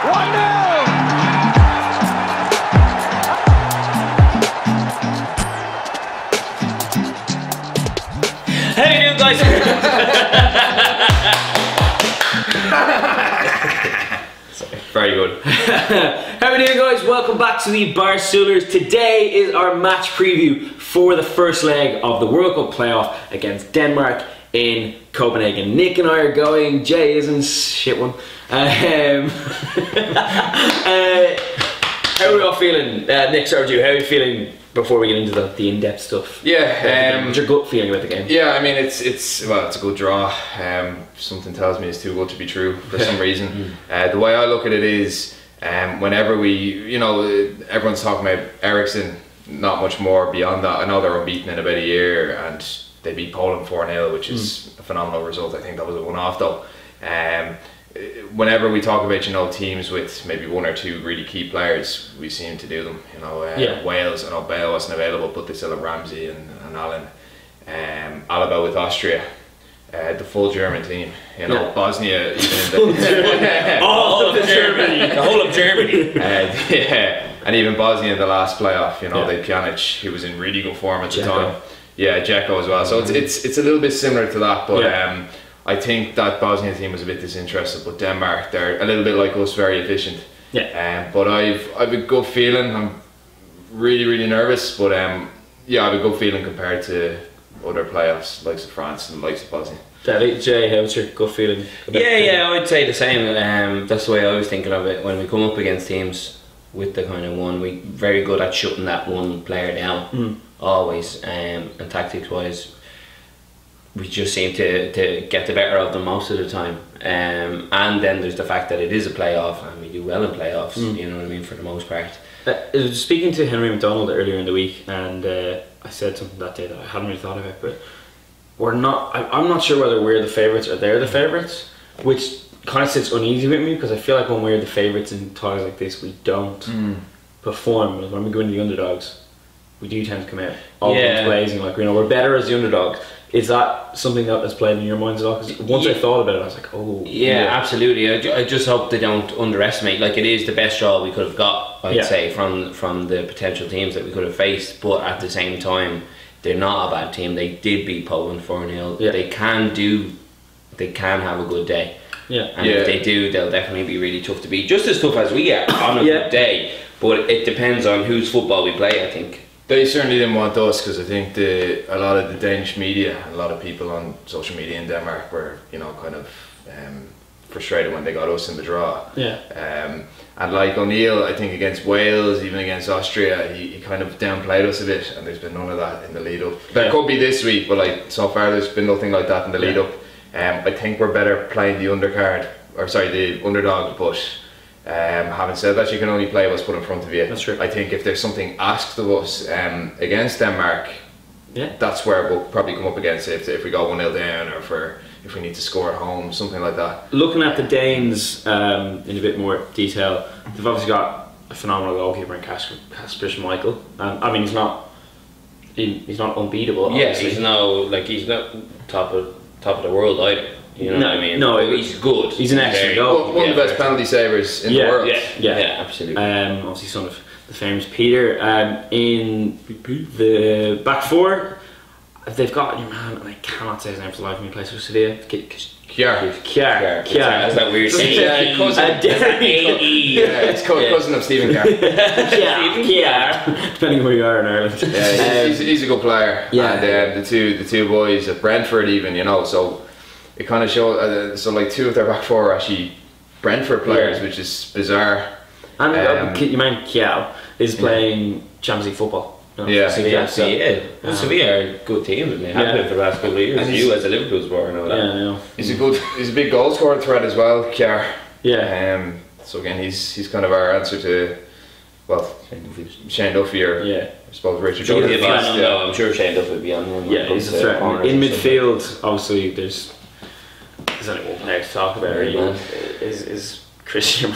How you doing, guys? Very good. How are we doing, guys? Welcome back to the Barstoolers. Today is our match preview for the first leg of the World Cup playoff against Denmark in Copenhagen. Nick and I are going. Jay isn't. Shit one. How are we all feeling? Nick, start with you. How are you feeling before we get into the in-depth stuff? Yeah. What's your gut feeling about the game? Yeah. I mean, it's a good draw. Something tells me it's too good to be true for some reason. The way I look at it is, whenever everyone's talking about Ericsson, not much more beyond that. I know they're unbeaten in about a year and they beat Poland 4-0, which is a phenomenal result. I think that was a one-off though. Whenever we talk about teams with maybe one or two really key players, we seem to do them. Wales, I know Bale wasn't available, but they still have Ramsey and Allen. Alaba with Austria, the full German team. Bosnia even in the all of Germany, the whole of Germany. And even Bosnia in the last playoff. They had Pjanic, who was in really good form at the time. Yeah, Dzeko as well. So it's a little bit similar to that, but. I think that Bosnia team was a bit disinterested, but Denmark, they're a little bit like us, very efficient. Yeah. But I've a good feeling. I'm really, really nervous, but I have a good feeling compared to other playoffs, likes of France and the likes of Bosnia. Jay, how's your gut feeling? Yeah, I'd say the same. That's the way I was thinking of it. When we come up against teams with the kind of one, we're very good at shutting that one player down, always. And tactics wise, we just seem to get the better of them most of the time, and then there's the fact that it is a playoff and we do well in playoffs. You know what I mean, for the most part. Speaking to Henry McDonald earlier in the week, and I said something that day that I hadn't really thought about, but I'm not sure whether we're the favourites or they're the favourites, which kind of sits uneasy with me because I feel like when we're the favourites in ties like this, we don't perform. When we go into the underdogs, we do tend to come out all guns blazing, we're better as the underdogs. Is that something that has played in your minds at all? Because once I thought about it, I was like, oh. Yeah, absolutely. I just hope they don't underestimate. It is the best draw we could have got, I'd say, from the potential teams that we could have faced. But at the same time, they're not a bad team. They did beat Poland 4-0. Yeah. They can have a good day. Yeah. And if they do, they'll definitely be really tough to beat. Just as tough as we are on a good day. But it depends on whose football we play, I think. They certainly didn't want us, because I think a lot of the Danish media, a lot of people on social media in Denmark were, kind of frustrated when they got us in the draw. Yeah. And like O'Neill, I think against Wales, even against Austria, he kind of downplayed us a bit, and there's been none of that in the lead up. There could be this week, but so far there's been nothing like that in the lead up. I think we're better playing the the underdog, but. Having said that, you can only play what's put in front of you. That's true. I think if there's something asked of us against Denmark, that's where we'll probably come up against it. If we go 1-0 down, or if we need to score at home, something like that. Looking at the Danes in a bit more detail, they've obviously got a phenomenal goalkeeper in Kasper Schmeichel. I mean, he's not unbeatable. Obviously. He's not top of the world either. You know what I mean? No, he's good. He's an excellent goalkeeper. One of the best penalty savers in the world. Yeah, absolutely. Obviously, son of the famous Peter. In the back four, they've got your man, and I cannot say his name for the life of me. Plays for Sevilla. Kjær. That's that weird thing. It's cousin of Stephen Kjær. Kjær. Depending on where you are in Ireland. Yeah, he's a good player. Yeah. And the two boys at Brentford, even so. It kind of shows, two of their back four are actually Brentford players, which is bizarre. And you mind Kjær is playing Champions League football. Sevilla are a good team, and they have been for the last couple of years. You as a Liverpool supporter know that. Yeah, I know. He's a big goal scorer threat as well, Kjær. Yeah. So again, he's kind of our answer to, Shane Duffy or I suppose Richard. I'm sure Shane Duffy would be on one. Yeah, he's a threat. In midfield, obviously, there's only one player to talk about. Is Christian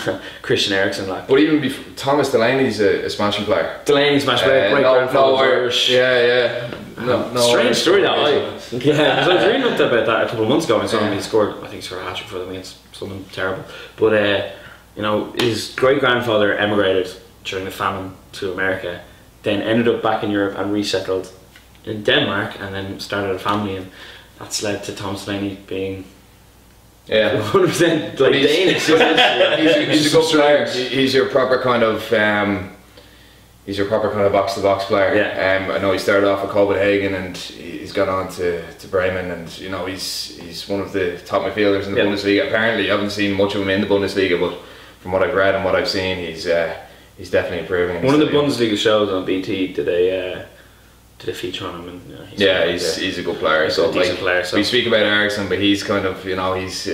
Eriksen, but even before, Thomas Delaney's a smashing player. Delaney's smashing player, great grandfather Irish. Strange story that because I was reading up about that a couple of months ago, and he scored a hat-trick for them against someone terrible. But You know, his great grandfather emigrated during the famine to America, then ended up back in Europe and resettled in Denmark, and then started a family, and that's led to Thomas Delaney being 100% like Danish. He's a good player. He's your proper kind of box to box player. Yeah. I know he started off at Copenhagen and he's gone on to Bremen, and you know he's one of the top midfielders in the Bundesliga. Apparently, I haven't seen much of him in the Bundesliga, but from what I've read and what I've seen, he's definitely improving. One of the Bundesliga shows on BT did a feature on him, and he's a good player. He's a decent player. So we speak about Eriksen, but he's kind of he's.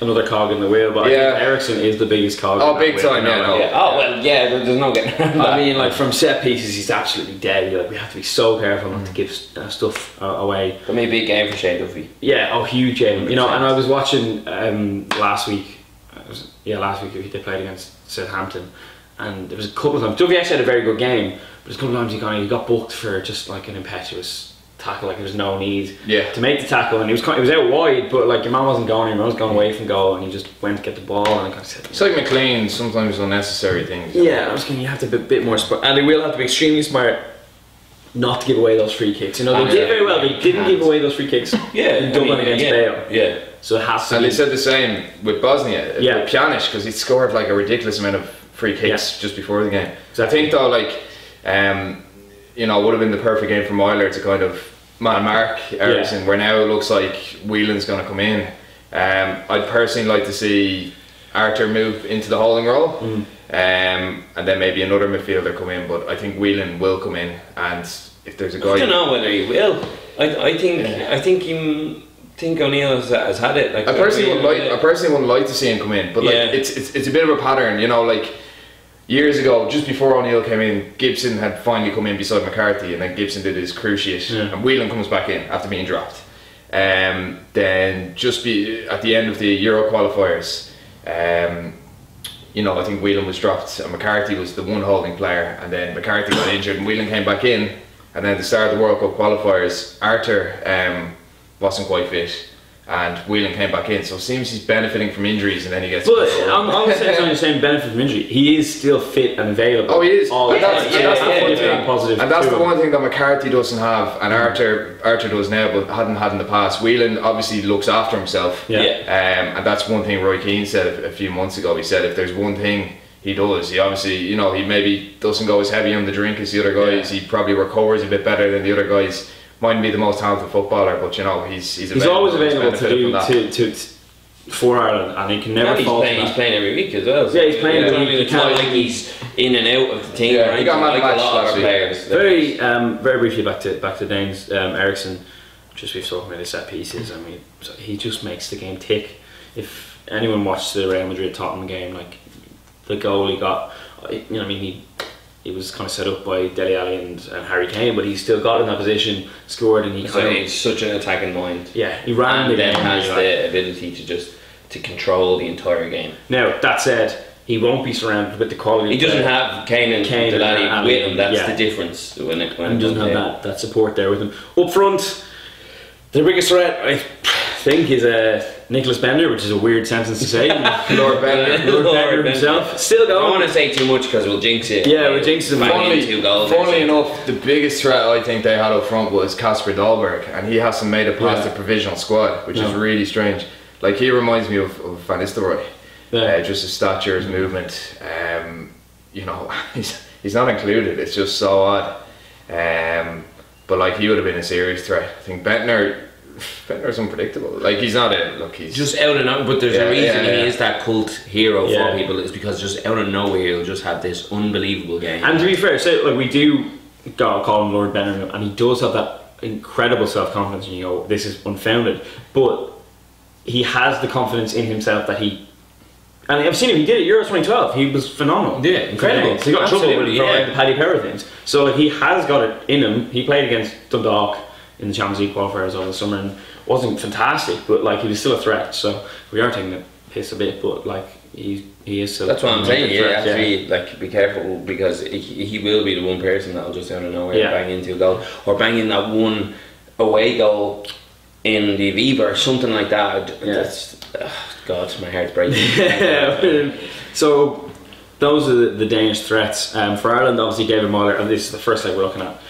Another cog in the wheel, but I think Eriksen is the biggest cog. Oh, big time! There's no getting around that. I mean, like from set pieces, he's absolutely dead. Like we have to be so careful not to give stuff away. For me, big game for Shane Duffy. Yeah, huge game. You know, and I was watching last week. Last week they played against Southampton, and there was a couple of times. Duffy actually had a very good game, but there's a couple of times he got booked for just like an impetuous tackle, like there was no need to make the tackle, and he was out wide, but like your man wasn't going, your man was going away from goal, and he just went to get the ball, and I kind of said, it's like McLean, sometimes unnecessary things. Yeah, I was thinking you have to be a bit more smart, and they will have to be extremely smart not to give away those free kicks. You know, they did very well. They didn't give away those free kicks in Dublin against Bale. Yeah. So it has to. And they said the same with Bosnia, with Pjanic, because he scored like a ridiculous amount of free kicks just before the game. So I think though, like, you know, it would have been the perfect game for Meuler to kind of mark Eriksen, where now it looks like Whelan's going to come in. I'd personally like to see Arthur move into the holding role, and then maybe another midfielder come in, but I think Whelan will come in, and if there's a guy... I don't know whether he will. I think O'Neill has had it. Like, I personally would like to see him come in, but like it's a bit of a pattern, you know, like years ago, just before O'Neill came in, Gibson had finally come in beside McCarthy, and then Gibson did his cruciate, and Whelan comes back in after being dropped. Then just at the end of the Euro qualifiers, you know, I think Whelan was dropped and McCarthy was the one holding player, and then McCarthy got injured and Whelan came back in, and then at the start of the World Cup qualifiers, Arthur wasn't quite fit, and Whelan came back in, so it seems he's benefiting from injuries, and then he gets... But I'm not saying benefit from injury. He is still fit and available. Oh, he is. And that's the one thing that McCarthy doesn't have, and Arthur does now, but hadn't had in the past. Whelan obviously looks after himself, and that's one thing Roy Keane said a few months ago. He said if there's one thing he does, he obviously, you know, he maybe doesn't go as heavy on the drink as the other guys. He probably recovers a bit better than the other guys. Mightn't be the most talented footballer, but you know, he's always available for Ireland, and he can never fall. He's playing every week as well. So he's playing every week. It's not like he's in and out of the team. Yeah, he got man like a lot of our players. Very briefly back to Danes. Eriksen, just we've talked about the set pieces. I mean, he just makes the game tick. If anyone watched the Real Madrid Tottenham game, like the goal he got, you know, I mean, he was kind of set up by Dele Alli and Harry Kane, but he still got in that position, scored, and he's such an attacking mind. Yeah, he ran and then has the ability to control the entire game. Now that said, he won't be surrounded with the quality. He doesn't have Kane and Dele Alli with him. That's the difference. When he doesn't have that support there with him. Up front, the biggest threat I think is Nicholas Bender, which is a weird sentence to say. Lord Bender himself. Still going. I don't want to say too much because we'll jinx it. Yeah, we'll jinx it. Funnily enough, the biggest threat I think they had up front was Kasper Dolberg, and he hasn't made it past the provisional squad, which is really strange. Like, he reminds me of Van Nistelrooy. Just his stature, his movement. You know, he's not included. It's just so odd. But like, he would have been a serious threat. I think Bentner's unpredictable. Like, he's not he's just out and out. But there's a reason he is that cult hero for people. It's because just out of nowhere he'll just have this unbelievable game. And to be fair, so like, we do call him Lord Benner, and he does have that incredible self-confidence, and you go, this is unfounded, but he has the confidence in himself that he. And I've seen him. He did it Euro 2012. He was phenomenal. Yeah, incredible. So he got in trouble with the Paddy Power things. So like, he has got it in him. He played against Dundalk in the Champions League qualifiers over the summer and wasn't fantastic, but like, he was still a threat. So we are taking the piss a bit, but like, he is still. That's what I'm saying. Yeah, actually, like, be careful, because he will be the one person that'll just out of nowhere bang into a goal, or bang in that one away goal in the Aviva or something like that. Yeah. That's, God, my heart's breaking. So those are the Danish threats. For Ireland, obviously David Moyler, and this is the first leg we're looking at.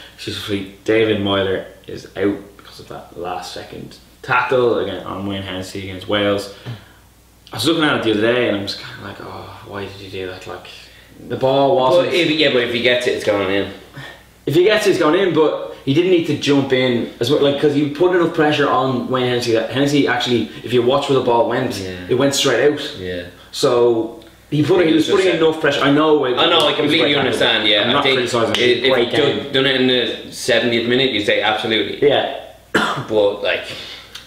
David Moyler is out because of that last second tackle again on Wayne Hennessy against Wales. I was looking at it the other day and I was kind of like, oh, why did you do that? Like, the ball wasn't. But if he gets it, it's going in. If he gets it, it's going in, but he didn't need to jump in as well, like, because he put enough pressure on Wayne Hennessy that Hennessy actually, if you watch where the ball went, it went straight out. Yeah. So he was putting enough pressure. I know. I completely understand. Yeah, I'm not criticising. If you'd done it in the 70th minute, you'd say absolutely. Yeah. But like,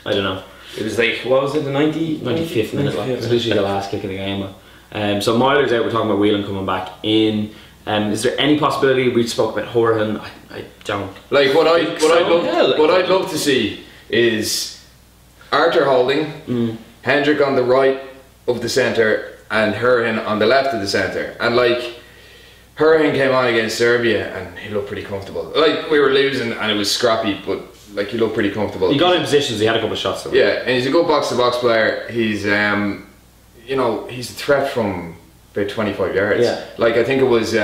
I don't know. it was like, what was it, the 95th minute? Like, it was literally the last kick of the game. So Moyler's out. We're talking about Whelan coming back in. Is there any possibility? We spoke about Horan. I don't. Like what I'd love to see is Arthur holding, Hendrick on the right of the centre, and Hurrihan on the left of the centre. And like, Hurrihan came on against Serbia and he looked pretty comfortable. Like, we were losing and it was scrappy, but like, he looked pretty comfortable. He got in positions. He had a couple of shots though. Yeah, and he's a good box to box player. He's he's a threat from about 25 yards. Yeah. Like, I think it was who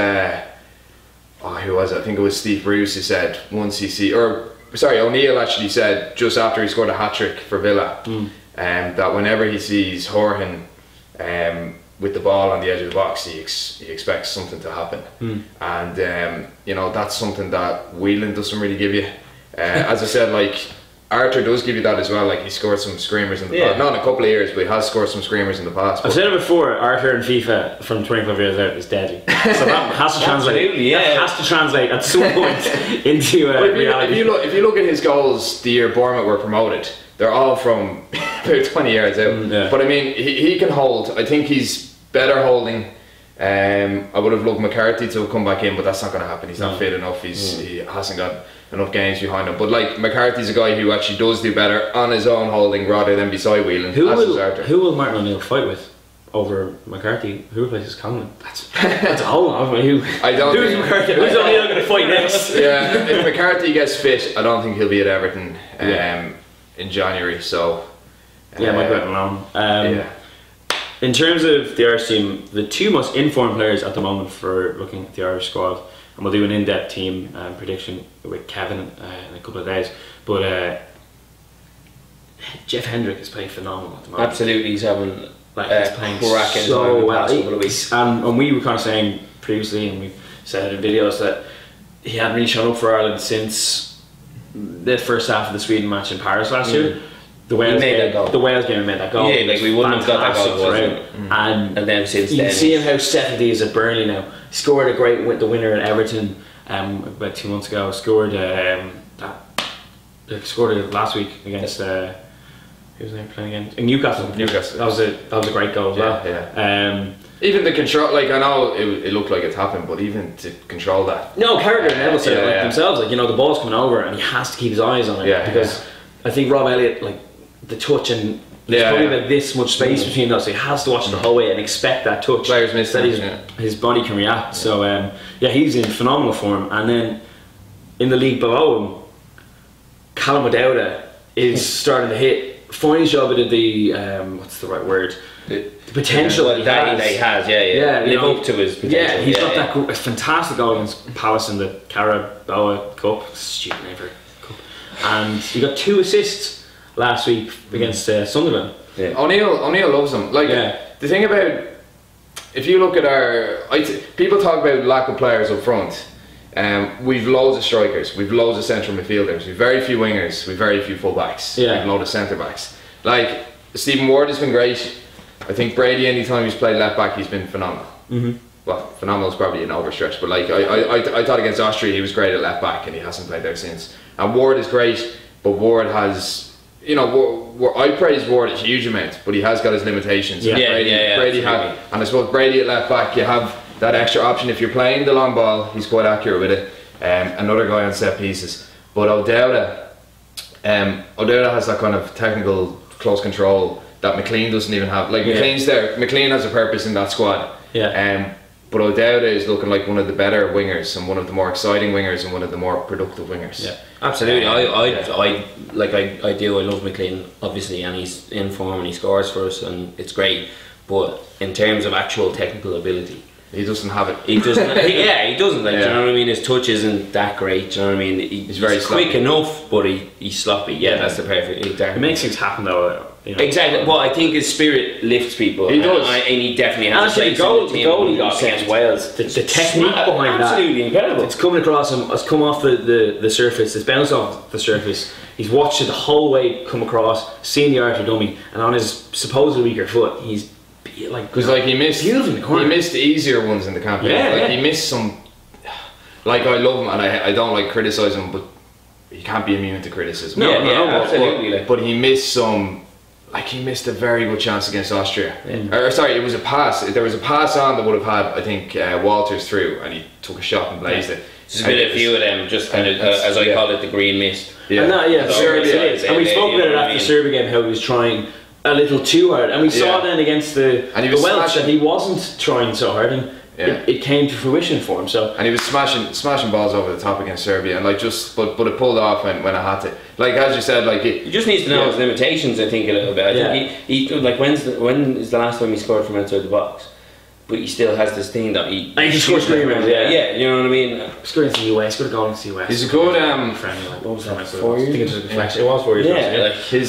was it? I think it was Steve Bruce who said once he O'Neill actually said just after he scored a hat-trick for Villa, that whenever he sees Horan with the ball on the edge of the box, he expects something to happen. And that's something that Whelan doesn't really give you. As I said, like, Arthur does give you that as well. Like, he scored some screamers in the past. Not in a couple of years, but he has scored some screamers in the past. I've said it before, Arthur in FIFA from 25 years out is deadly. So that has to translate. That has to translate at some point into reality. If you look at his goals the year Bournemouth were promoted, they're all from about 20 yards out. But I mean, he can hold. I think he's better holding. I would have loved McCarthy to have come back in, but that's not going to happen. He's not fit enough. He hasn't got enough games behind him. But like, McCarthy's a guy who actually does do better on his own holding rather than beside Whelan. Who will Martin O'Neill fight with over McCarthy? Who replaces Conlon? That's a whole lot. Who's O'Neill going to fight next? Yeah, if McCarthy gets fit, I don't think he'll be at Everton in January. So might go alone. In terms of the Irish team, the two most informed players at the moment for looking at the Irish squad, and we'll do an in-depth team prediction with Kevin in a couple of days, but Jeff Hendrick is playing phenomenal at the moment. Absolutely, he's having he's playing so well. And we were kind of saying previously, and we said in videos, that he hadn't really shown up for Ireland since the first half of the Sweden match in Paris last year. The Wales game made that goal. Yeah, like, we wouldn't have got that goal, and then since you then, can see him how settled he is at Burnley now. He scored a great the winner at Everton about 2 months ago. Scored it last week against who was they playing against? Newcastle. That was a great goal as well. Yeah. Even the control, like, I know it looked like it's happened, but even to control that. No, Carragher and Neville said it themselves. Like, the ball's coming over and he has to keep his eyes on it because I think Rob Elliott, like, the touch and there's probably about this much space between us, so he has to watch the whole way and expect that touch. Players miss that his body can react. So he's in phenomenal form. And then in the league below him, Callum O'Dowda is starting to hit. Fine job at the what's the right word? The potential that he has. Live up to his potential. Yeah, he's got that fantastic goal against Palace in the Carabao Cup. Stupid name for cup. And he got 2 assists last week against Sunderland. O'Neill loves him. Like, the thing about, if you look at people talk about lack of players up front. We've loads of strikers, we've loads of central midfielders, we've very few wingers, we've very few full backs, we've a load of centre backs. Like, Stephen Ward has been great. I think Brady, anytime he's played left back, he's been phenomenal. Well, phenomenal is probably an overstretch, but like, I thought against Austria he was great at left back and he hasn't played there since. And Ward is great, but Ward has, I praise Ward a huge amount, but he has got his limitations. Brady had, and I suppose Brady at left back, you have that extra option. If you're playing the long ball, he's quite accurate with it. Another guy on set pieces, but O'Dowda has that kind of technical close control that McLean doesn't even have. Like, McLean's there. McLean has a purpose in that squad. But O'Dowda is looking like one of the better wingers and one of the more exciting wingers and one of the more productive wingers. Yeah. Absolutely, I do. I love McLean, obviously, and he's in form and he scores for us, and it's great. But in terms of actual technical ability, He doesn't have it. he doesn't. He doesn't. Like, Yeah. do you know what I mean? His touch isn't that great. Do you know what I mean? He's very quick sloppy. enough, but he's sloppy. Yeah, that's the perfect. It makes things happen though. You know. Exactly. Well, I think his spirit lifts people. He does. and he definitely And has. actually, a the place in goal team, he got 100%. against Wales, the technique behind that, absolutely incredible. it's coming across him. It's come off the surface. It's bounced off the surface. He's watched it the whole way come across, seen the archer dummy, and on his supposedly weaker foot, he's like Because like he missed beautiful in the corner. He missed the easier ones in the campaign. Yeah, like yeah. he missed some. Like I love him and I don't like criticising him, but he can't be immune to criticism. No, Yeah, no, absolutely. Like, But he missed some. Like he missed a very good chance against Austria. Or sorry, it was a pass. There was a pass on that would have had, I think, Walters through, and he took a shot and blazed it. there's been a few of them, just kind of as I Yeah. call it, the green mist. And that, yeah, That's Serbia. always it. And we Yeah, spoke you about know it what I after the mean? Serbia game, how he was trying a little too hard, and we saw Yeah. then against the And he was Welsh smashing. that he wasn't trying so hard, and Yeah. it came to fruition for him. So And he was smashing balls over the top against Serbia, and like but it pulled off when I had to. Like as you said, like He just needs to know Yeah. his limitations, I think, a little bit. I think he like when is the last time he scored from outside the box? But he still has this thing that he. And he scores screen rounds, yeah. Yeah, you know what I mean. scored against the US, could have gone against the US. He's a good, friendly. Like, what was that, so 4 I think years? it was a deflection. It was 4 years.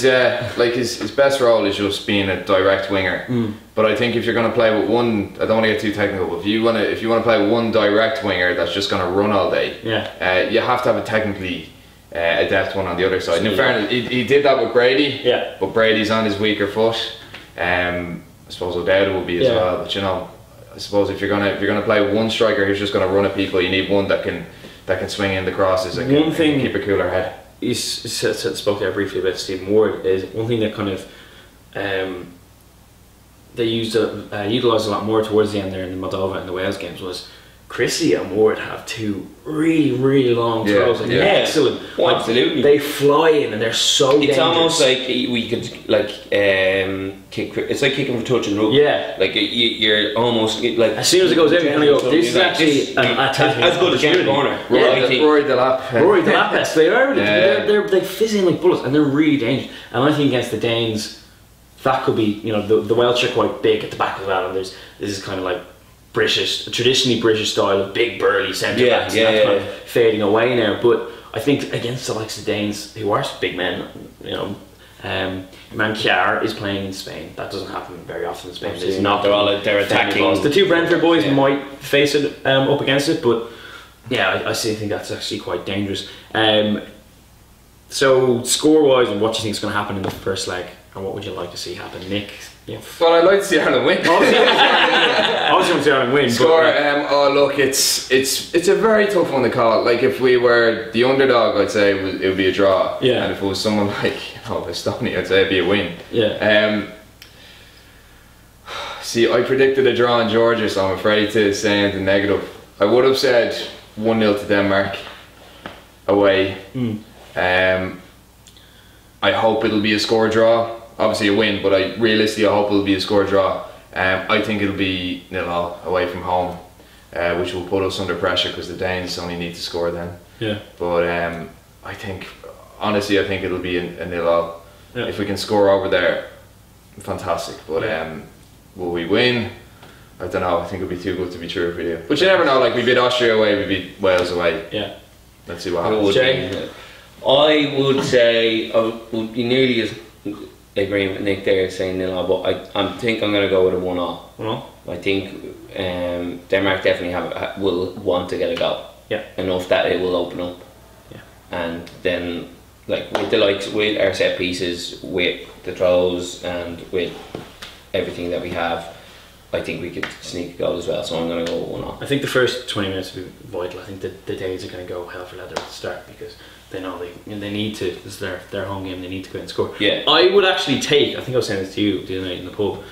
Yeah, like, his best role is just being a direct winger. But I think if you're going to play with one, I don't want to get too technical, but if you want to play with one direct winger that's just going to run all day, you have to have a technically adept one on the other side. And in fairness, he did that with Brady. Yeah. But Brady's on his weaker foot. I suppose O'Dowda will be as Yeah. well. But you know, I suppose if you're gonna play with one striker who's just going to run at people, you need one that can swing in the crosses and One can thing- keep a cooler head. You spoke there briefly about Stephen Ward. Is one thing that kind of they utilised a lot more towards the end there in the Moldova and the Wales games was Chrissy and Ward have two really long Yeah, throws, and yeah. excellent. Oh, Like, absolutely. they fly in and they're so It's dangerous. almost like we could kick. It's like kicking for touch and rugby. Yeah. Like you're almost like As soon as it goes in, you kind of go, this is like, actually an attacking as good as getting corner. Yeah, I think. Rory Delap. Rory Delapes, they are. Yeah. They fizz in like bullets, and they're really dangerous. And I think against the Danes, that could be, the Welsh are quite big at the back as well, and this is kind of like traditionally British style of big burly centre backs, and that's kind of fading away now. But I think against the likes of the Danes, who are big men, Mankiar is playing in Spain. That doesn't happen very often in Spain. Absolutely It's not. they're attacking. The two Brentford boys might face it up against it, but yeah, I still think that's actually quite dangerous. So score-wise, what do you think is going to happen in the first leg, and what would you like to see happen, Nick? Yeah. Well, I'd like to see Ireland win. Obviously, I want to see Ireland win. Score. But, Look, it's a very tough one to call. Like if we were the underdog, I'd say it would be a draw. Yeah. And if it was someone like Estonia, I'd say it'd be a win. yeah. See, I predicted a draw in Georgia, so I'm afraid to say anything negative. I would have said 1-0 to Denmark away. I hope it'll be a score draw. Obviously a win, but realistically I hope it'll be a score draw. I think it'll be 0-0 away from home, which will put us under pressure because the Danes only need to score then. Yeah. But honestly, I think it'll be a 0-0. Yeah. If we can score over there, fantastic. But will we win? I don't know. I think it'll be too good to be true if we do. But you never know. Like we beat Austria away, we beat Wales away. Yeah. Let's see what It happens. would Jay? be. I would say I would be nearly as agreeing with Nick there saying 0-0, but I think I'm going to go with a 1-0. Well, I think Denmark definitely will want to get a goal. Yeah. Enough that it will open up. Yeah. And then like with our set pieces, with the throws and with everything that we have, I think we could sneak a goal as well. So I'm going to go with 1-0. I think the first 20 minutes will be vital. I think the Danes are going to go hell for leather at the start because they know they need to. This is their home game. They need to go and score. Yeah. I would actually take. I think I was saying this to you the other night in the pub.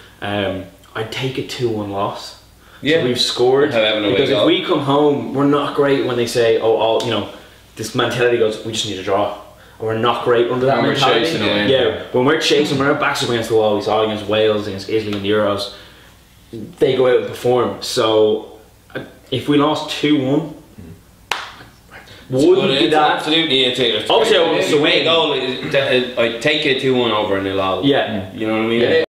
I'd take a 2-1 loss. Yeah. So we've scored Have an away because if goal. we come home, we're not great when they say, this mentality goes. We just need a draw. And we're not great under that When we're mentality. chasing a win. Yeah. When we're chasing, when our backs up against the wall, we saw against Wales, against Italy in the Euros. They go out and perform. So if we lost 2-1, Well, wouldn't be it's that. absolutely. It's Obviously, I want us to away win. goal. I take it 2-1 over and 0 all. Yeah. You know what I mean? Yeah.